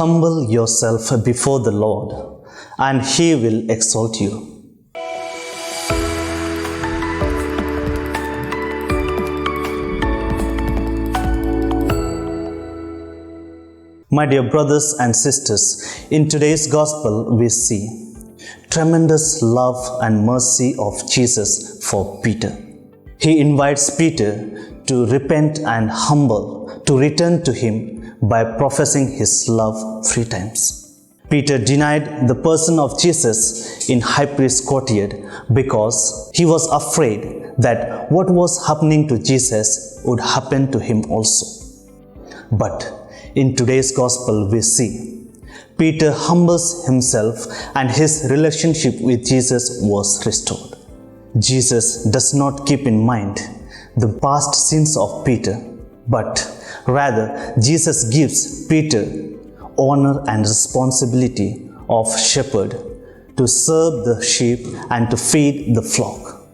Humble yourself before the Lord, and He will exalt you. My dear brothers and sisters, in today's Gospel we see tremendous love and mercy of Jesus for Peter. He invites Peter to repent and humble, to return to Him by professing his love 3 times. Peter denied the person of Jesus in high priest's courtyard because he was afraid that what was happening to Jesus would happen to him also. But in today's Gospel we see Peter humbles himself and his relationship with Jesus was restored. Jesus does not keep in mind the past sins of Peter, but rather Jesus gives Peter honor and responsibility of shepherd to serve the sheep and to feed the flock.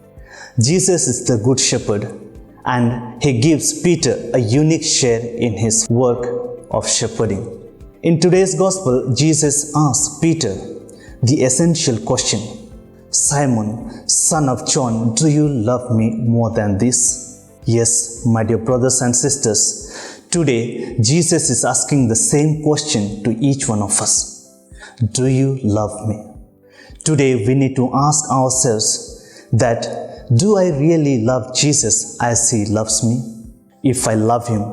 Jesus is the good shepherd, and he gives Peter a unique share in his work of shepherding. In today's Gospel, Jesus asks Peter the essential question, Simon, son of John, do you love me more than this? Yes, my dear brothers and sisters, today Jesus is asking the same question to each one of us. Do you love me? Today we need to ask ourselves that, do I really love Jesus as He loves me? If I love Him,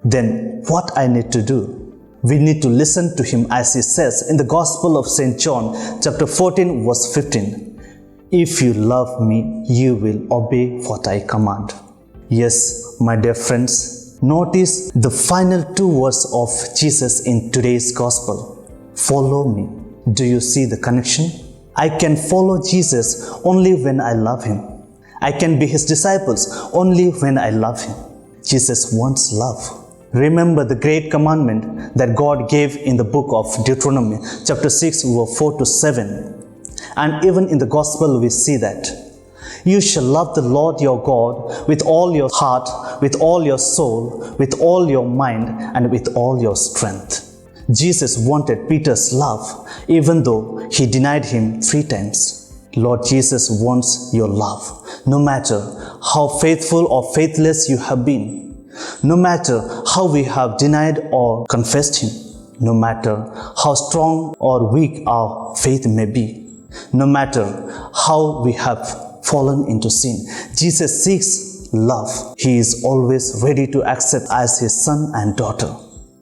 then what I need to do? We need to listen to Him as He says in the Gospel of St. John, chapter 14, verse 15. If you love me, you will obey what I command. Yes, my dear friends, notice the final 2 words of Jesus in today's Gospel. Follow me. Do you see the connection? I can follow Jesus only when I love Him. I can be His disciples only when I love Him. Jesus wants love. Remember the great commandment that God gave in the book of Deuteronomy, chapter 6, verse 4 to 7. And even in the Gospel we see that. You shall love the Lord your God with all your heart, with all your soul, with all your mind, and with all your strength. Jesus wanted Peter's love, even though he denied him 3 times. Lord Jesus wants your love, no matter how faithful or faithless you have been. No matter how we have denied or confessed Him, no matter how strong or weak our faith may be, no matter how we have fallen into sin, Jesus seeks love. He is always ready to accept as His son and daughter.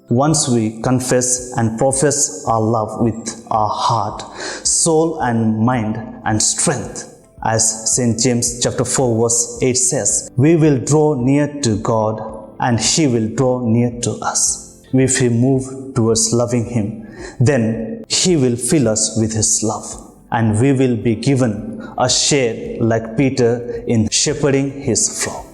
Once we confess and profess our love with our heart, soul and mind and strength, as St. James chapter 4 verse 8 says, we will draw near to God and He will draw near to us. If we move towards loving Him, then He will fill us with His love, and we will be given a share like Peter in shepherding his flock.